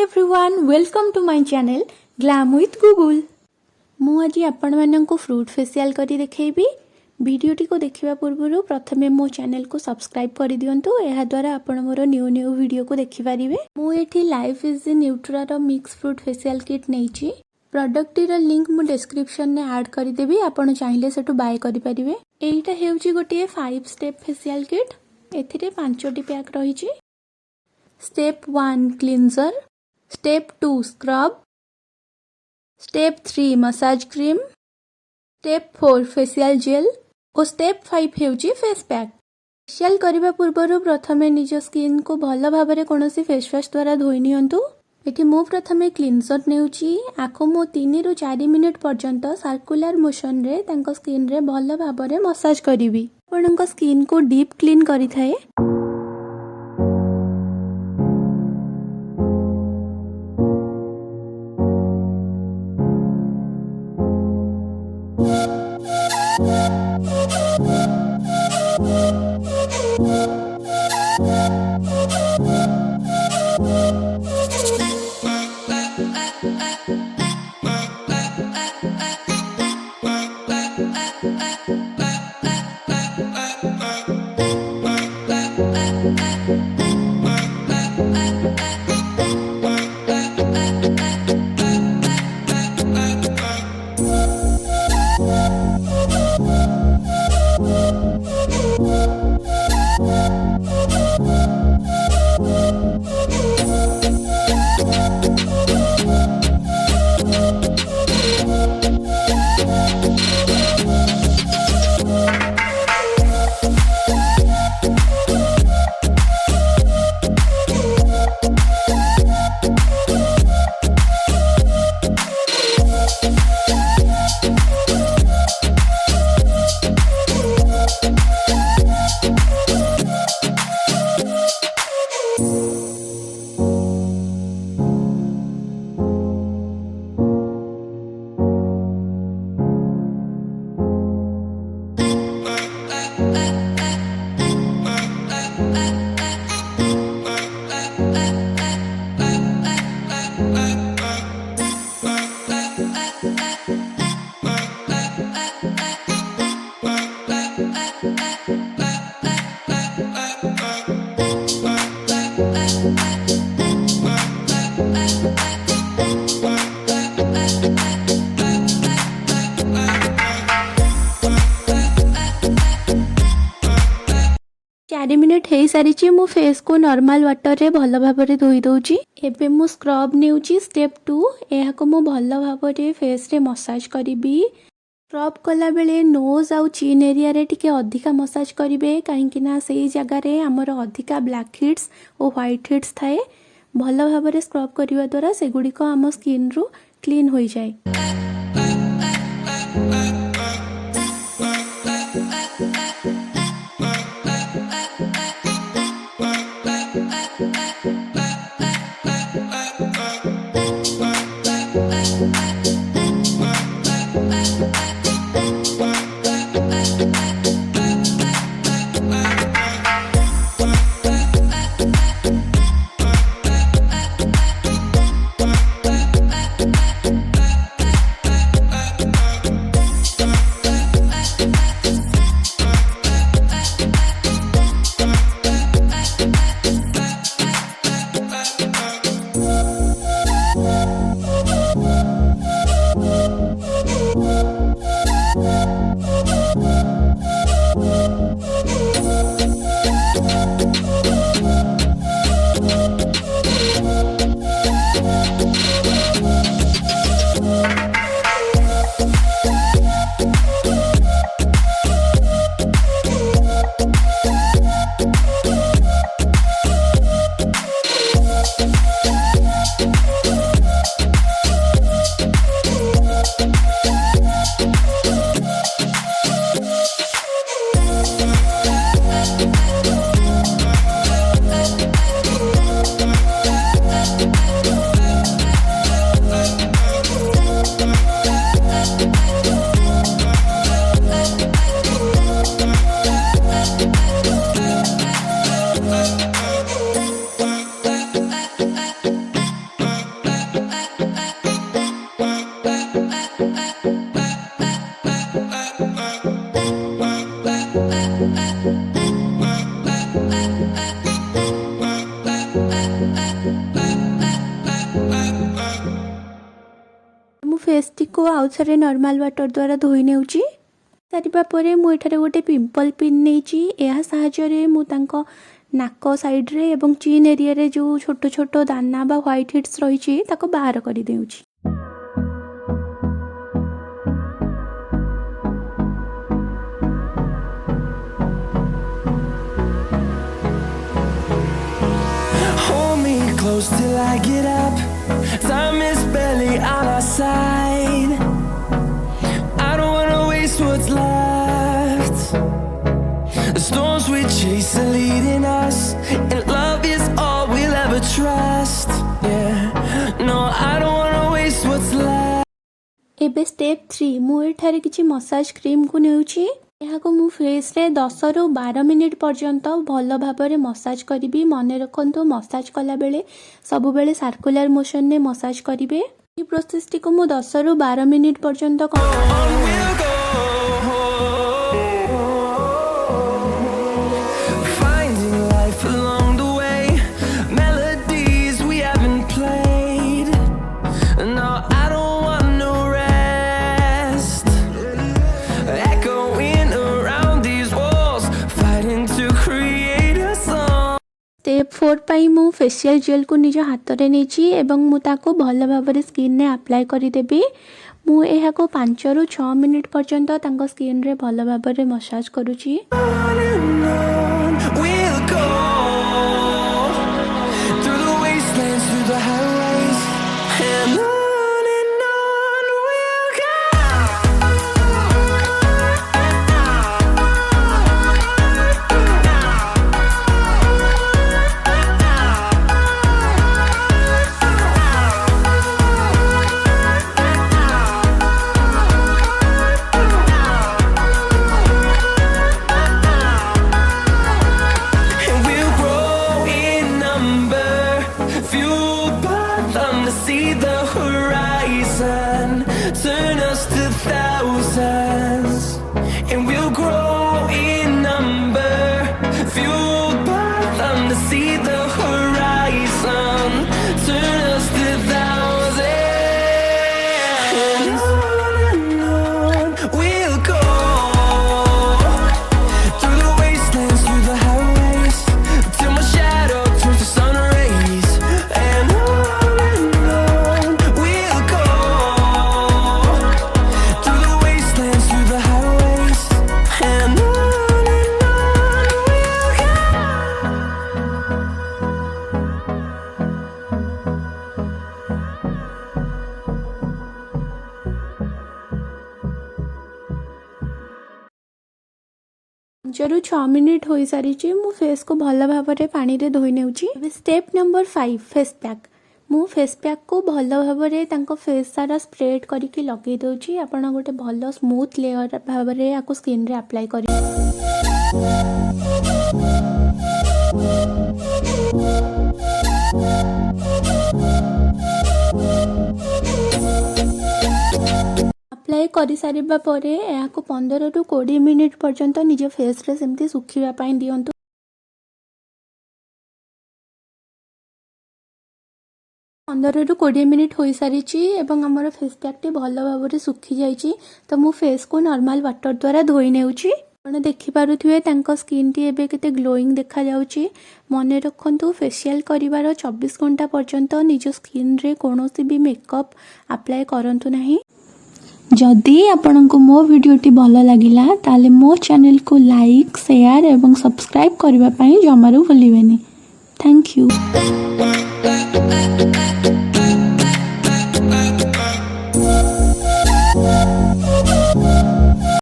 everyone, welcome to my channel Glam with Gugul. मु आज आपण माननकु फ्रूट फेशियल करी देखैबी। वीडियोटी को देखिबा पूर्वरु प्रथमे मो चैनल को सब्सक्राइब करि दियंतु। एहा द्वारा आपण मोर न्यू वीडियो को देखि पारिबे। मु एठी लाइफसी न्यूट्रा रो मिक्स फ्रूट फेशियल किट नैची। प्रोडक्ट रो लिंक मु डिस्क्रिप्शन ने ऐड करि देबी। आपण चाहिले सेटु बाय करि परिबे। एइटा हेउची गोटे 5 स्टेप फेशियल किट। एथिरे 5टी पैक रहिची। Step 1 cleanser, step 2 scrub, step 3 massage cream, step 4 facial gel और स्टेप 5 हेउची फेस पैक। फेशियल करिबा पूर्वरु प्रथमे निज स्किन को भल भाबरे कोनोसी फेस वॉश द्वारा धोई नियंतु। एठी मु प्रथमे क्लींजर नेउची। आखो मु 3 रु 4 मिनिट पर्यंत सर्कुलर मोशन रे तांको स्किन रे भल भाबरे मसाज करिवि। आपनका स्किन को डीप क्लीन करि थाए। चार मिनिट हे सारी मु फेस को नॉर्मल वाटर रे भल भाव रे धोई दउची। एबे मु स्क्रब नेउची स्टेप 2। एहा को मु भल भाव रे फेस रे मसाज करिबी। स्क्रब कला बेले नोज आउ चिन एरिया रे टिके अधिका मसाज करिवे, काहे कि ना सेही जगह रे हमर अधिका ब्लैक हिट्स और व्हाइट हिट्स थाए। भल भाव रे स्क्रब करिवा द्वारा से गुडी को हम स्किन रु क्लीन होई जाय। आउ थे नॉर्मल वाटर द्वारा धोई नेउची। सारिबा परे मु एठारे गोटे पिंपल पिन नेची। एहा सहायरे मु तांको नाक साइड रे एवं चीन एरिया रे जो छोट छोट दाना बा व्हाइट हिट्स रही ताको बाहर कर देउची। Till I get up, time is barely on our side. I don't wanna waste what's left. The storms we chase are leading us, and love is all we'll ever trust. Yeah, no, I don't wanna waste what's left. एबे step 3 मु एठारे किछि massage cream को नेउची। यहाँ मु face रे 10 रु 12 minute पर्यंत भल भाव में मसाज करी। मन रखु मसाज कला बेले सब बेले सर्कुलर मोशन ने मसाज करेंगे। ये प्रोसेस टी को मु 10 रु 12 मिनिट पर्यंत स्टेप 4 पाई मु फेशियल जेल को निज हाथ रे नेची एवं मु ताको भल भाव में स्किन ने अप्लाई करी देबी। मु एहा को 5 रु 6 मिनिट पर्यंत तांको स्किन रे भल भाव में मसाज करूची। See the horizon, turn us to thousands, and we'll grow in number, fueled by them to see the horizon, turn us to thousands, and on we'll go, through the wastelands, through the highways, till my shadow turns to sun rays, and जरू 6 minute हो सारी मु face को भल भाव में पानी रे धोई नेउची। Step number 5 face pack. मु फेस पैक को भल भाव में फेस सारा स्प्रेड करके लगे दउची। आपण गोटे भल स्मूथ लेयर भाव में आपको स्किन रे अप्लाई करी। अप्लाई कर सारिबा परे या को 15 रु 20 मिनिट पर्यंत निज फेस रे सेमती सुखिबा पाई दियंतु। 15 रु 20 मिनिट हो सारी एवं हमर फेस पैक टी भल भाव में सुखी जाइए। तो मु फेस को नॉर्मल वाटर द्वारा धोई नेउची। आपण देखि पारुथिबे तांको स्किन टी एबे केते ग्लोइंग देखा जाउची। मन रखंतु फेशियल करिवार 24 घंटा पर्यंत निज स्किन रे कोनोसी भी मेकअप अप्लाई करंतु नाही। जदि आपंक मो भिडियोटी भल लगिला ताले मो चैनल को लाइक शेयर एवं सब्सक्राइब करने जमारू भूलिबेनी। Thank you.